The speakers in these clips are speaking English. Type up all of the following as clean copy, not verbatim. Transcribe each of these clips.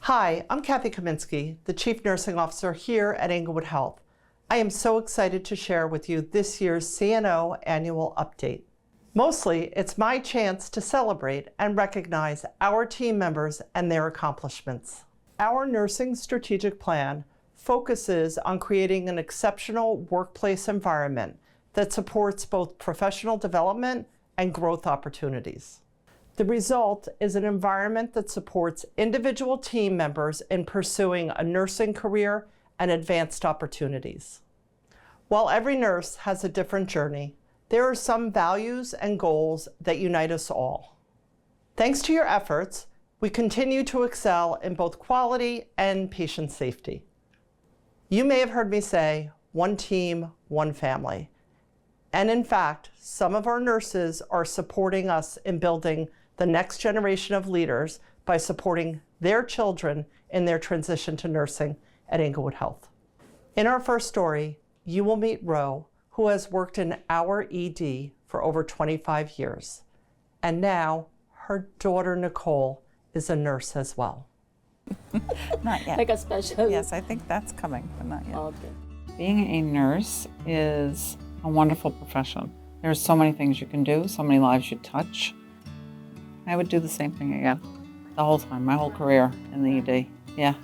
Hi, I'm Kathy Kaminsky, the Chief Nursing Officer here at Englewood Health. I am so excited to share with you this year's CNO Annual update. Mostly, it's my chance to celebrate and recognize our team members and their accomplishments. Our nursing strategic plan focuses on creating an exceptional workplace environment that supports both professional development and growth opportunities. The result is an environment that supports individual team members in pursuing a nursing career and advanced opportunities. While every nurse has a different journey, there are some values and goals that unite us all. Thanks to your efforts, we continue to excel in both quality and patient safety. You may have heard me say, one team, one family. And in fact, some of our nurses are supporting us in building the next generation of leaders by supporting their children in their transition to nursing at Englewood Health. In our first story, you will meet Ro, who has worked in our ED for over 25 years. And now her daughter, Nicole, is a nurse as well. Not yet. Like a special. Yes, I think that's coming, but not yet. Okay. Being a nurse is a wonderful profession. There's so many things you can do, so many lives you touch. I would do the same thing again, the whole time, my whole career in the ED. Yeah,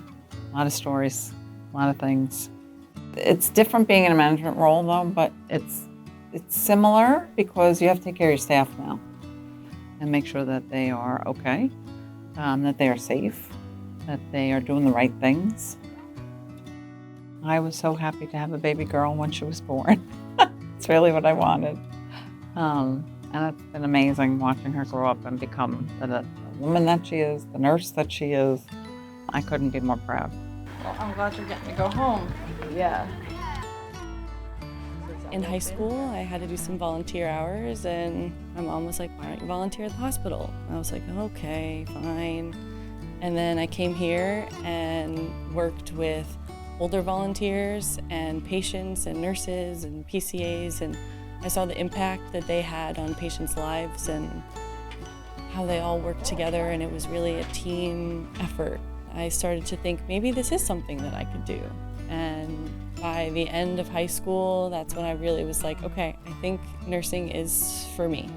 a lot of stories, a lot of things. It's different being in a management role though, but it's similar because you have to take care of your staff now and make sure that they are okay, that they are safe, that they are doing the right things. I was so happy to have a baby girl when she was born. It's really what I wanted. And it's been amazing watching her grow up and become the woman that she is, the nurse that she is. I couldn't be more proud. Well, I'm glad you're getting to go home. Yeah. In high school, I had to do some volunteer hours, and my mom was like, why don't you volunteer at the hospital? And I was like, okay, fine. And then I came here and worked with older volunteers and patients and nurses and PCAs, and I saw the impact that they had on patients' lives and how they all worked together, and it was really a team effort. I started to think maybe this is something that I could do. And by the end of high school, that's when I really was like, okay, I think nursing is for me.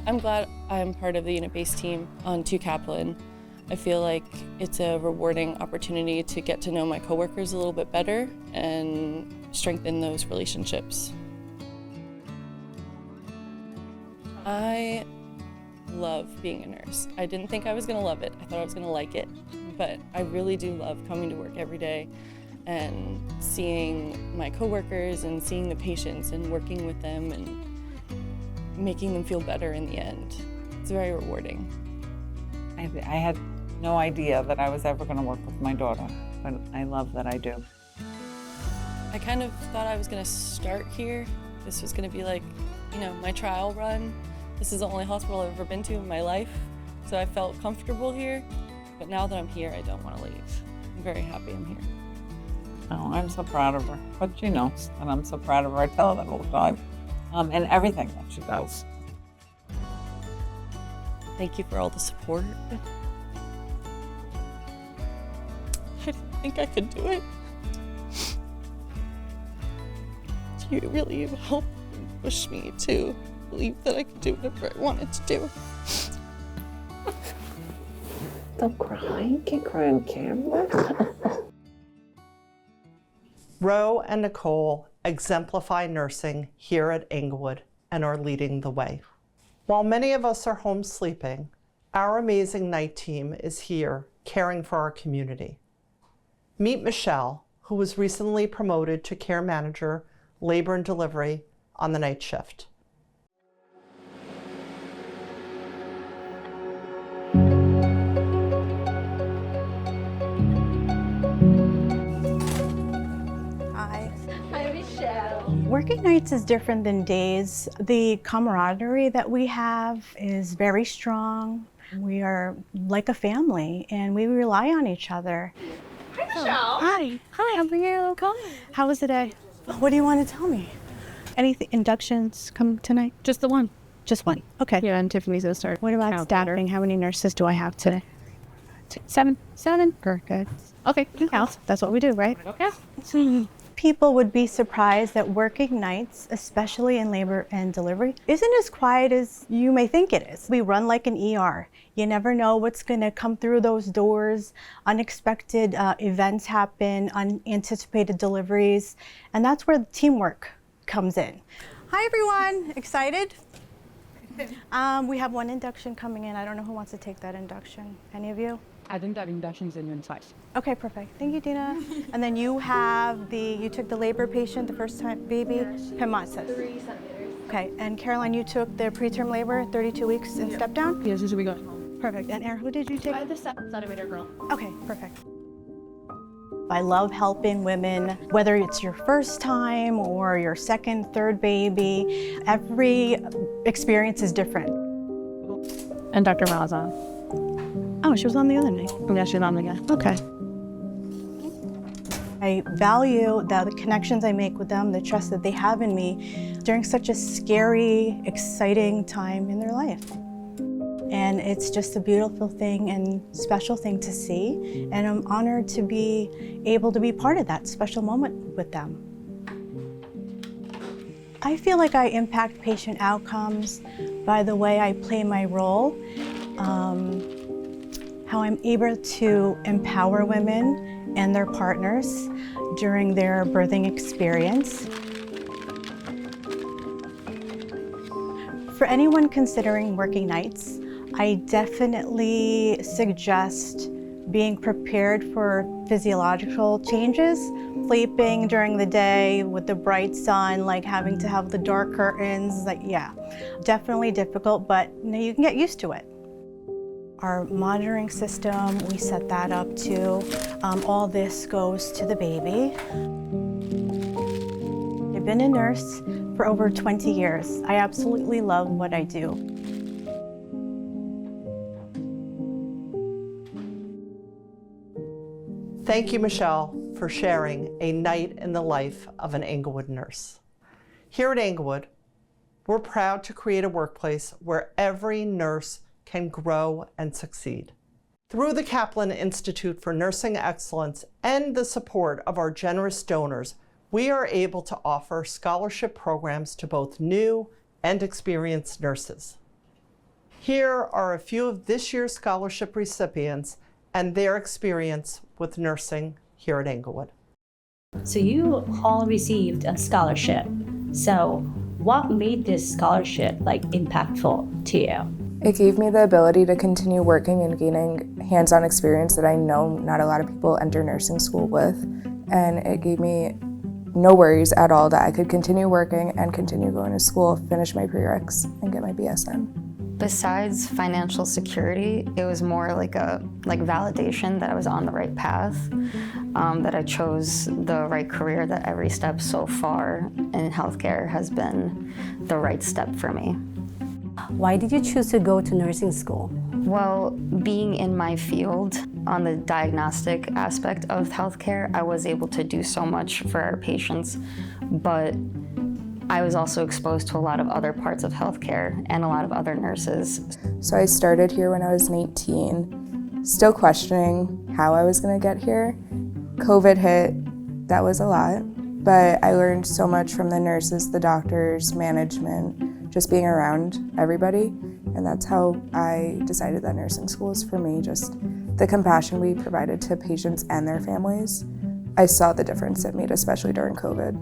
I'm glad I'm part of the unit-based team on 2 Kaplan. I feel like it's a rewarding opportunity to get to know my coworkers a little bit better and strengthen those relationships. I love being a nurse. I didn't think I was gonna love it. I thought I was gonna like it, but I really do love coming to work every day and seeing my coworkers and seeing the patients and working with them and making them feel better in the end. It's very rewarding. I had no idea that I was ever going to work with my daughter, but I love that I do. I kind of thought I was gonna start here. This was gonna be like, my trial run. This is the only hospital I've ever been to in my life, so I felt comfortable here. But now that I'm here, I don't want to leave. I'm very happy I'm here. Oh, I'm so proud of her. But she knows, and I'm so proud of her. I tell her that all the time, and everything that she does. Thank you for all the support. I didn't think I could do it. You really helped and pushed me to believe that I could do whatever I wanted to do. Don't cry. You can't cry on camera. Ro and Nicole exemplify nursing here at Englewood and are leading the way. While many of us are home sleeping, our amazing night team is here caring for our community. Meet Michelle, who was recently promoted to care manager, labor and delivery on the night shift. Hi, Michelle. Working nights is different than days. The camaraderie that we have is very strong. We are like a family and we rely on each other. Hi, Michelle. Hi, how are you? Good. How was the day? What do you want to tell me? Any inductions come tonight? Just the one. Just one. Okay. Yeah, and Tiffany's gonna start. What about out staffing? there. How many nurses do I have today? 7. Perfect. Okay, house. That's what we do, right? Okay. People would be surprised that working nights, especially in labor and delivery, isn't as quiet as you may think it is. We run like an ER. You never know what's going to come through those doors. Unexpected events happen, unanticipated deliveries, and that's where the teamwork comes in. Hi, everyone. Excited? We have one induction coming in. I don't know who wants to take that induction. Any of you? I think that induction's in inside. Okay, perfect. Thank you, Dina. And then you took the labor patient, the first time baby, Hematas. 3 centimeters. Okay, and Caroline, you took the preterm labor, 32 weeks and step down? Yes, this is we go. Perfect. And Erin, who did you take? I had the 7 centimeter girl. Okay, perfect. I love helping women, whether it's your first time or your second, third baby. Every experience is different. And Dr. Malazan. Oh, she was on the other night. Yeah, she's on again. Okay. I value the connections I make with them, the trust that they have in me during such a scary, exciting time in their life. And it's just a beautiful thing and special thing to see. And I'm honored to be able to be part of that special moment with them. I feel like I impact patient outcomes by the way I play my role, how I'm able to empower women and their partners during their birthing experience. For anyone considering working nights, I definitely suggest being prepared for physiological changes. Sleeping during the day with the bright sun, like having to have the dark curtains, definitely difficult, but you can get used to it. Our monitoring system, we set that up too. All this goes to the baby. I've been a nurse for over 20 years. I absolutely love what I do. Thank you, Michelle, for sharing a night in the life of an Englewood nurse. Here at Englewood, we're proud to create a workplace where every nurse can grow and succeed. Through the Kaplan Institute for Nursing Excellence and the support of our generous donors, we are able to offer scholarship programs to both new and experienced nurses. Here are a few of this year's scholarship recipients and their experience with nursing here at Englewood. So you all received a scholarship. So what made this scholarship impactful to you? It gave me the ability to continue working and gaining hands-on experience that I know not a lot of people enter nursing school with. And it gave me no worries at all that I could continue working and continue going to school, finish my prereqs, and get my BSN. Besides financial security, it was more like validation that I was on the right path, that I chose the right career, that every step so far in healthcare has been the right step for me. Why did you choose to go to nursing school? Well, being in my field on the diagnostic aspect of healthcare, I was able to do so much for our patients, but I was also exposed to a lot of other parts of healthcare and a lot of other nurses. So I started here when I was 19, still questioning how I was going to get here. COVID hit, that was a lot, but I learned so much from the nurses, the doctors, management, just being around everybody, and that's how I decided that nursing school is for me, just the compassion we provided to patients and their families. I saw the difference it made, especially during COVID.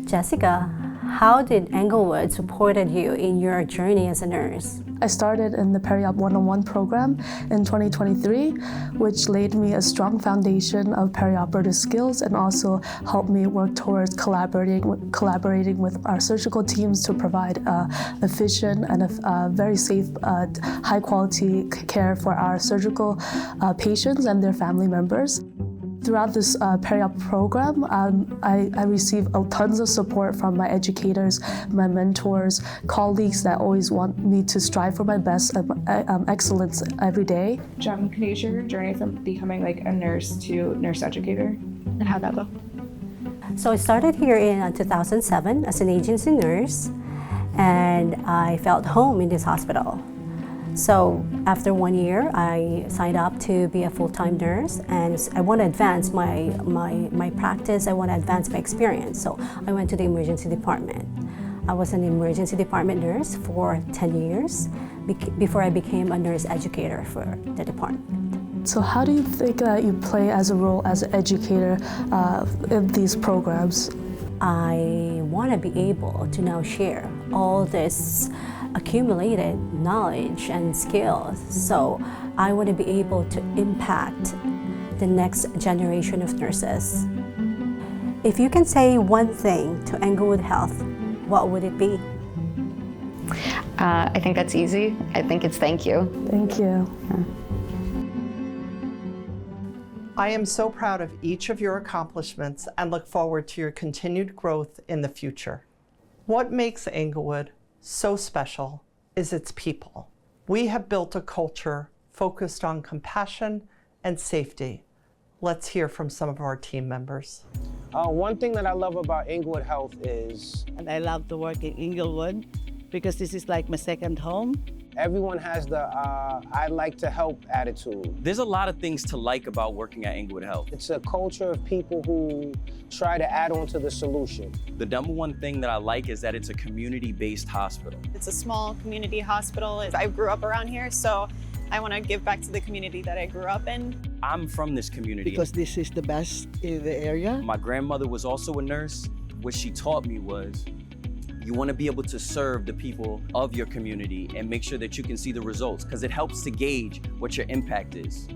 Jessica, how did Englewood supported you in your journey as a nurse? I started in the Peri-Op 101 program in 2023, which laid me a strong foundation of perioperative skills and also helped me work towards collaborating with our surgical teams to provide efficient and a very safe, high-quality care for our surgical patients and their family members. Throughout this Peri-Op program, I received tons of support from my educators, my mentors, colleagues that always want me to strive for my best excellence every day. Can you share your journey from becoming a nurse to nurse educator and how'd that go? So I started here in 2007 as an agency nurse, and I felt home in this hospital. So after 1 year, I signed up to be a full-time nurse, and I want to advance my practice. I want to advance my experience. So I went to the emergency department. I was an emergency department nurse for 10 years before I became a nurse educator for the department. So how do you think that you play as a role as an educator in these programs? I want to be able to now share all this accumulated knowledge and skills. So I want to be able to impact the next generation of nurses. If you can say one thing to Englewood Health, what would it be? I think that's easy. I think it's thank you. Thank you. I am so proud of each of your accomplishments and look forward to your continued growth in the future. What makes Englewood so special is its people. We have built a culture focused on compassion and safety. Let's hear from some of our team members. One thing that I love about Englewood Health is... And I love to work in Englewood because this is like my second home. Everyone has the I like to help attitude. There's a lot of things to like about working at Englewood Health. It's a culture of people who try to add on to the solution. The number one thing that I like is that it's a community-based hospital. It's a small community hospital. I grew up around here, so I want to give back to the community that I grew up in. I'm from this community. Because this is the best in the area. My grandmother was also a nurse. What she taught me was, you want to be able to serve the people of your community and make sure that you can see the results, because it helps to gauge what your impact is.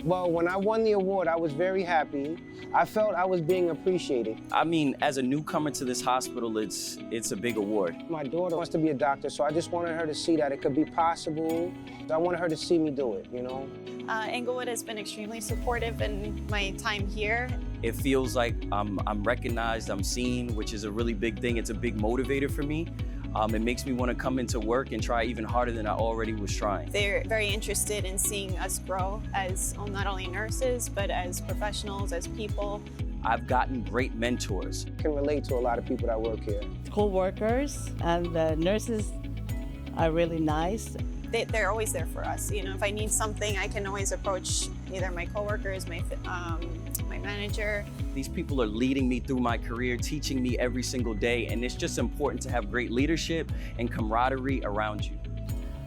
Well, when I won the award, I was very happy. I felt I was being appreciated. I mean, as a newcomer to this hospital, it's a big award. My daughter wants to be a doctor, so I just wanted her to see that it could be possible. I wanted her to see me do it, you know? Englewood has been extremely supportive in my time here. It feels like I'm recognized, I'm seen, which is a really big thing. It's a big motivator for me. It makes me want to come into work and try even harder than I already was trying. They're very interested in seeing us grow as not only nurses, but as professionals, as people. I've gotten great mentors. I can relate to a lot of people that work here. Co-workers and the nurses are really nice. They're always there for us. You know, if I need something, I can always approach either my coworkers, my manager. These people are leading me through my career, teaching me every single day, and it's just important to have great leadership and camaraderie around you.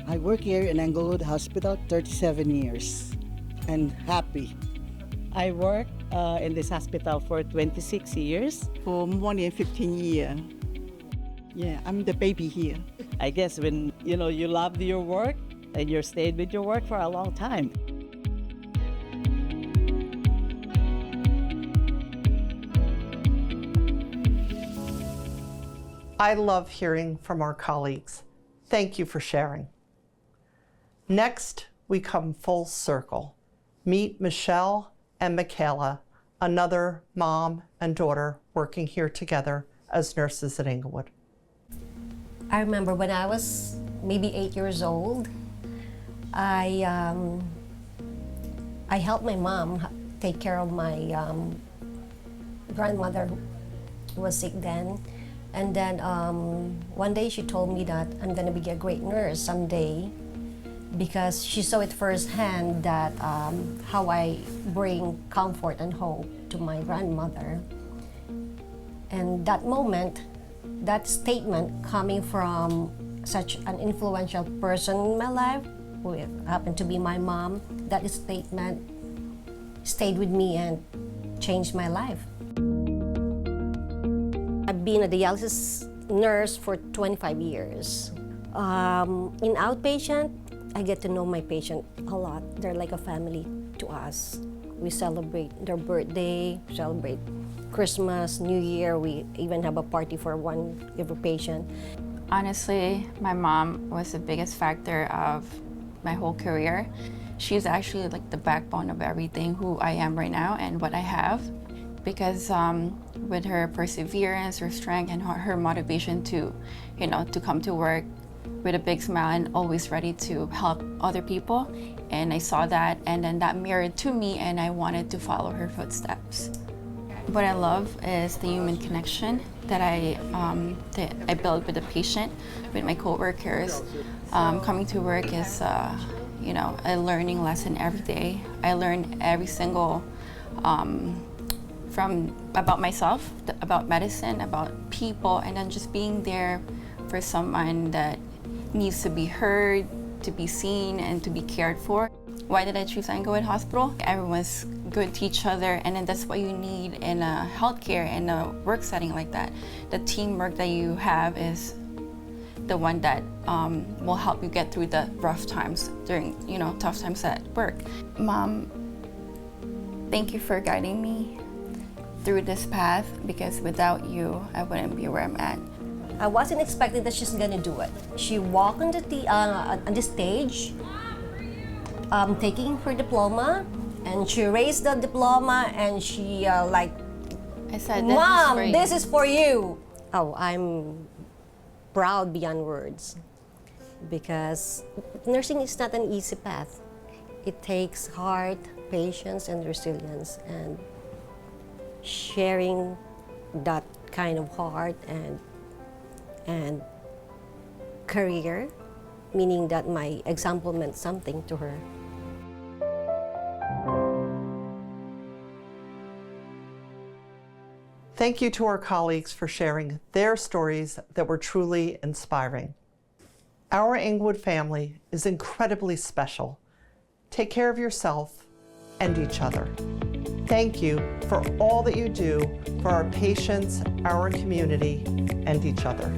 I work here in Englewood Hospital 37 years and happy. I work in this hospital for 26 years. For more than 15 years. Yeah, I'm the baby here. I guess when you love your work and you stayed with your work for a long time. I love hearing from our colleagues. Thank you for sharing. Next, we come full circle. Meet Michelle and Michaela, another mom and daughter working here together as nurses at Englewood. I remember when I was maybe 8 years old, I helped my mom take care of my grandmother who was sick then. And then one day she told me that I'm gonna be a great nurse someday because she saw it firsthand that how I bring comfort and hope to my grandmother. And that moment, that statement coming from such an influential person in my life, who happened to be my mom, that statement stayed with me and changed my life. I've been a dialysis nurse for 25 years. In outpatient, I get to know my patient a lot. They're like a family to us. We celebrate their birthday, celebrate Christmas, New Year. We even have a party for every patient. Honestly, my mom was the biggest factor of my whole career. She's actually like the backbone of everything who I am right now and what I have. Because with her perseverance, her strength, and her motivation to come to work with a big smile and always ready to help other people. And I saw that, and then that mirrored to me, and I wanted to follow her footsteps. What I love is the human connection that I build with the patient, with my coworkers. Coming to work is, you know, a learning lesson every day. I learn every single from about myself, about medicine, about people, and then just being there for someone that needs to be heard, to be seen, and to be cared for. Why did I choose Englewood Hospital? Everyone's good to each other, and then that's what you need in a healthcare, in a work setting like that. The teamwork that you have is the one that will help you get through the rough times during, you know, tough times at work. Mom, thank you for guiding me through this path, because without you, I wouldn't be where I'm at. I wasn't expecting that she's gonna do it. She walked on the stage, taking her diploma, and she raised the diploma, and she like, I said, "Mom, this is for you." Oh, I'm proud beyond words, because nursing is not an easy path. It takes heart, patience, and resilience, and sharing that kind of heart and career, meaning that my example meant something to her. Thank you to our colleagues for sharing their stories that were truly inspiring. Our Englewood family is incredibly special. Take care of yourself and each other. Thank you for all that you do for our patients, our community, and each other.